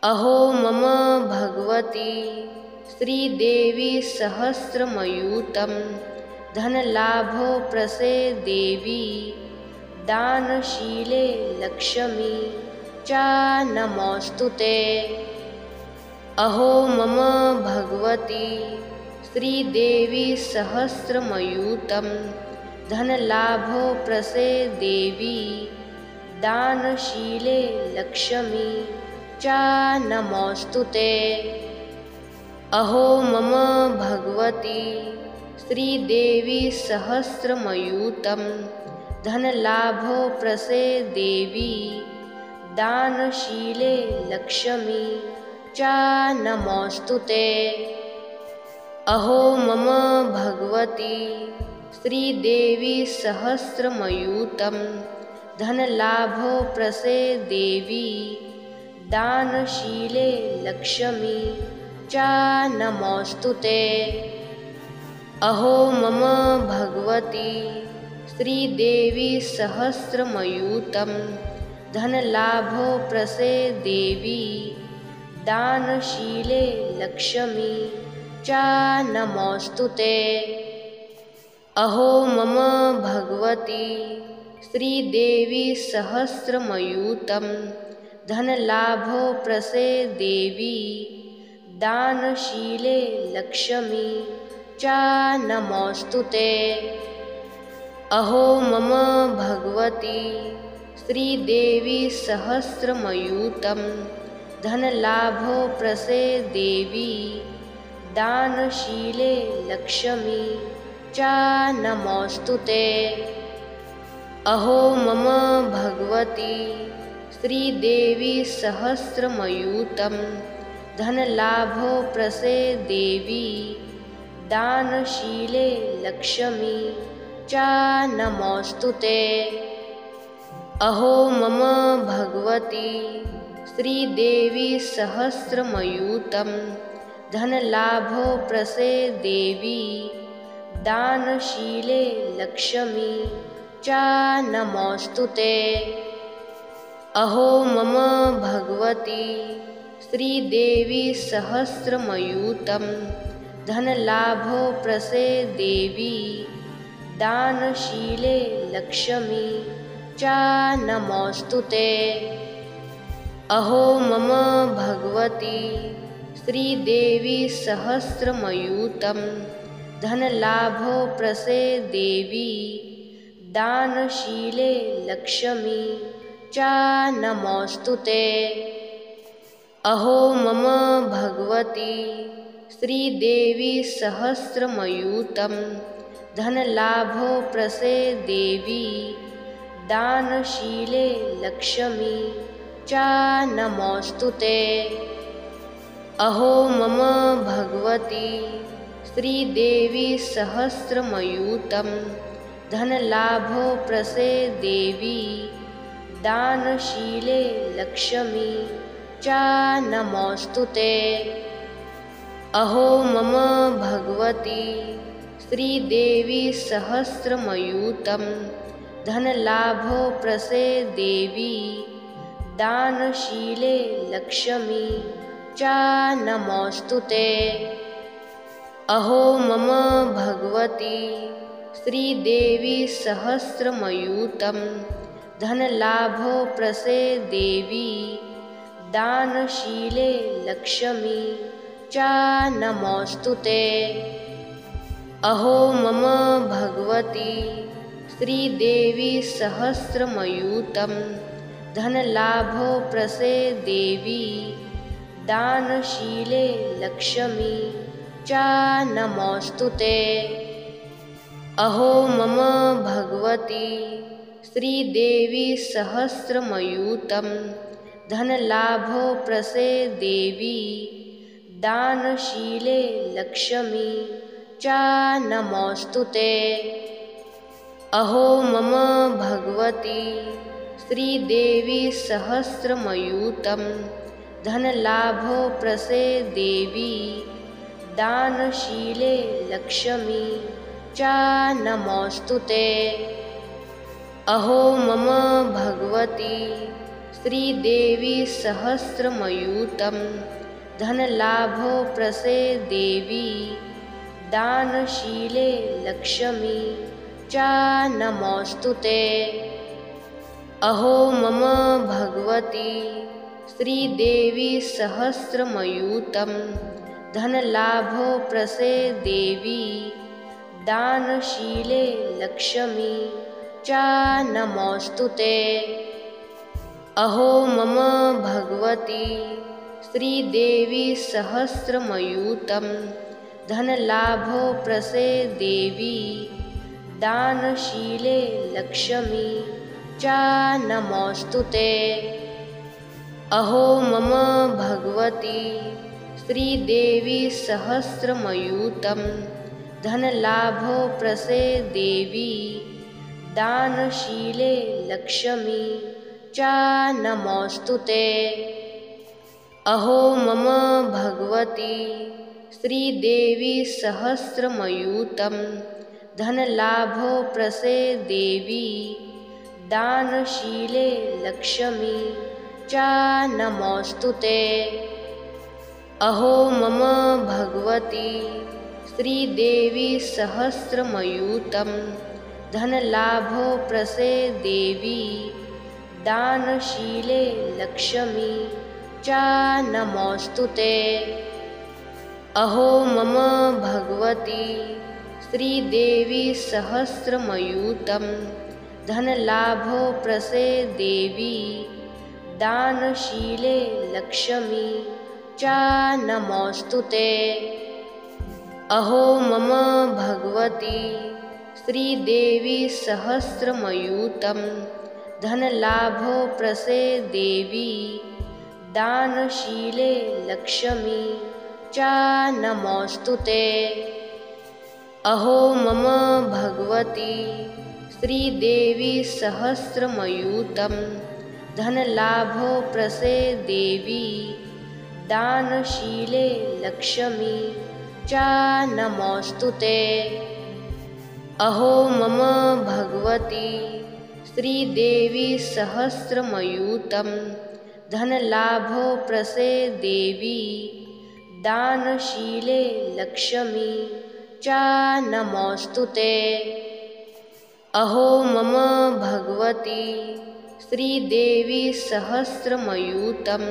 अहो मम भगवती श्रीदेवी सहस्रमयूतं धनलाभप्रसेदेवी दानशीले लक्ष्मी च नमोऽस्तु ते। अहो मम भगवती श्रीदेवी सहस्रमयूतं धनलाभप्रसेदेवी दानशीले लक्ष्मी च नमोऽस्तु ते। अहो मम भगवती श्रीदेवी सहस्रमयूतं धनलाभप्रसेदेवी दानशीले लक्ष्मी च नमोऽस्तु ते। अहो मम भगवती श्रीदेवी सहस्रमयूतं धनलाभप्रसेदेवी दानशीले लक्ष्मी च नमोऽस्तु ते। अहो मम भगवती श्रीदेवी सहस्रमयूतं धनलाभप्रसेदेवी दानशीले लक्ष्मी च नमोऽस्तु ते। अहो मम भगवती श्रीदेवी सहस्रमयूतं धनलाभप्रसेदेवी दानशीले लक्ष्मी च नमोऽस्तु ते। अहो मम भगवती श्रीदेवी सहस्रमयूतं धनलाभप्रसेदेवी दानशीले लक्ष्मी च नमोऽस्तु ते। अहो मम भगवती श्रीदेवी सहस्रमयूतं धनलाभप्रसेदेवी दानशीले लक्ष्मी च नमोऽस्तु ते। अहो मम भगवती श्रीदेवी सहस्रमयूतं धनलाभप्रसेदेवी दानशीले लक्ष्मी च नमोऽस्तु ते। अहो मम भगवती श्रीदेवी सहस्रमयूतं धनलाभप्रसेदेवी दानशीले लक्ष्मी च नमोऽस्तु ते। अहो मम भगवती श्रीदेवी सहस्रमयूतं धनलाभप्रसेदेवी दानशीले लक्ष्मी च नमोऽस्तु ते। अहो मम भगवती श्रीदेवी सहस्रमयूतं धनलाभप्रसेदेवी दानशीले लक्ष्मी च नमोऽस्तु ते। अहो मम भगवती श्रीदेवी सहस्रमयूतं धनलाभप्रसेदेवी दानशीले लक्ष्मी च नमोऽस्तु ते। अहो मम भगवती श्रीदेवी सहस्रमयूतं धनलाभप्रसेदेवी दानशीले लक्ष्मी च नमोऽस्तु ते। अहो मम भगवती श्रीदेवी सहस्रमयूतं धनलाभप्रसेदेवी दानशीले लक्ष्मी च नमोऽस्तु ते। अहो मम भगवती श्रीदेवी सहस्रमयूतं धनलाभप्रसेदेवी दानशीले लक्ष्मी च नमोऽस्तु ते। अहो मम भगवती श्रीदेवी सहस्रमयूतं धनलाभप्रसेदेवी दानशीले लक्ष्मी च नमोऽस्तु ते। अहो मम भगवती श्रीदेवी सहस्रमयूतं धनलाभप्रसेदेवी दानशीले लक्ष्मी च नमोऽस्तु ते। अहो मम भगवती श्रीदेवी सहस्रमयूतं धनलाभप्रसे देवी दानशीले लक्ष्मी च नमोऽस्तुते। अहो मम भगवती श्रीदेवी सहस्रमयूतं धनलाभप्रसे देवी दानशीले लक्ष्मी च नमोऽस्तुते। अहो मम भगवती श्रीदेवी सहस्रमयूतं धनलाभप्रसे देवी दानशीले लक्ष्मी च नमोऽस्तुते। अहो मम भगवती श्रीदेवी सहस्रमयूतं धनलाभप्रसे देवी दानशीले लक्ष्मी च नमोऽस्तुते। अहो मम भगवती श्रीदेवी सहस्रमयूतं धनलाभप्रसे देवी दानशीले लक्ष्मी च नमोऽस्तुते। अहो मम भगवती श्रीदेवी सहस्रमयूतं धनलाभप्रसे देवी दानशीले लक्ष्मी च नमोऽस्तुते। अहो मम भगवती श्रीदेवी सहस्रमयूतं धनलाभप्रसे देवी दानशीले लक्ष्मी च नमोऽस्तुते। अहो मम भगवती श्रीदेवी सहस्रमयूतं धनलाभप्रसे देवी दानशीले लक्ष्मी च नमोऽस्तुते। अहो मम भगवती श्रीदेवी सहस्रमयूतं धनलाभप्रसे देवी दानशीले लक्ष्मी च नमोऽस्तुते। अहो मम भगवती श्रीदेवी सहस्रमयूतं धनलाभप्रसे देवी दानशीले लक्ष्मी च नमोऽस्तुते। अहो मम भगवती श्रीदेवी सहस्रमयूतं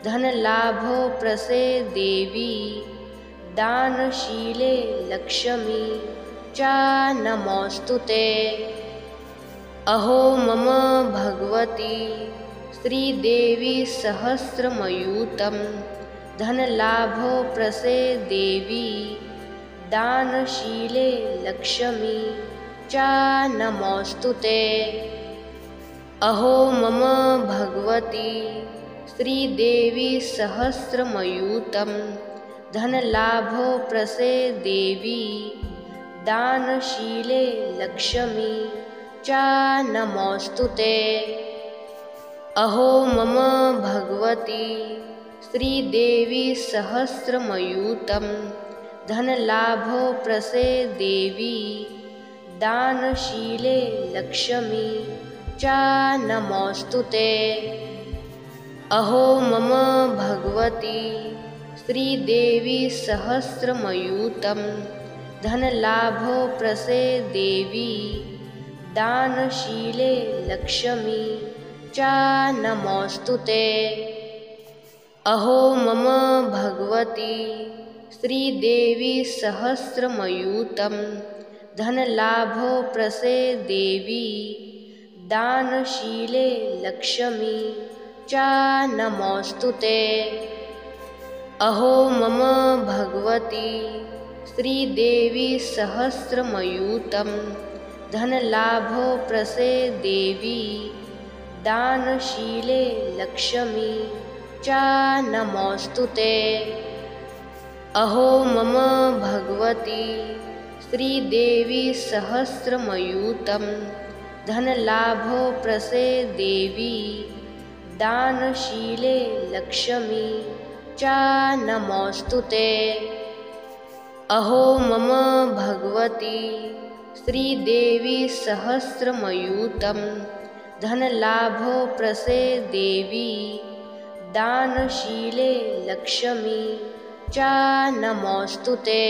धनलाभप्रसे देवी दानशीले लक्ष्मी च नमोऽस्तुते। अहो मम भगवती श्रीदेवी सहस्रमयूतं धनलाभप्रसे देवी दानशीले लक्ष्मी च नमोऽस्तुते। अहो मम भगवती श्रीदेवी सहस्रमयूतं धनलाभप्रसे देवी दानशीले लक्ष्मी च नमोऽस्तुते। अहो मम भगवती श्रीदेवी सहस्रमयूतं धनलाभप्रसे देवी दानशीले लक्ष्मी च नमोऽस्तुते। अहो मम भगवती श्रीदेवी सहस्रमयूतं धनलाभप्रसे देवी दानशीले लक्ष्मी च नमोऽस्तुते। अहो मम भगवती श्रीदेवी सहस्रमयूतं धनलाभप्रसे देवी दानशीले लक्ष्मी च नमोऽस्तुते। अहो मम भगवती श्रीदेवी सहस्रमयूतं धनलाभप्रसे देवी दानशीले लक्ष्मी च नमोऽस्तुते। अहो मम भगवती श्रीदेवी सहस्रमयूतं धनलाभप्रसे देवी दानशीले लक्ष्मी च नमोऽस्तुते। अहो मम भगवती श्रीदेवी सहस्रमयूतं धनलाभप्रसे देवी दानशीले लक्ष्मी च नमोऽस्तु ते।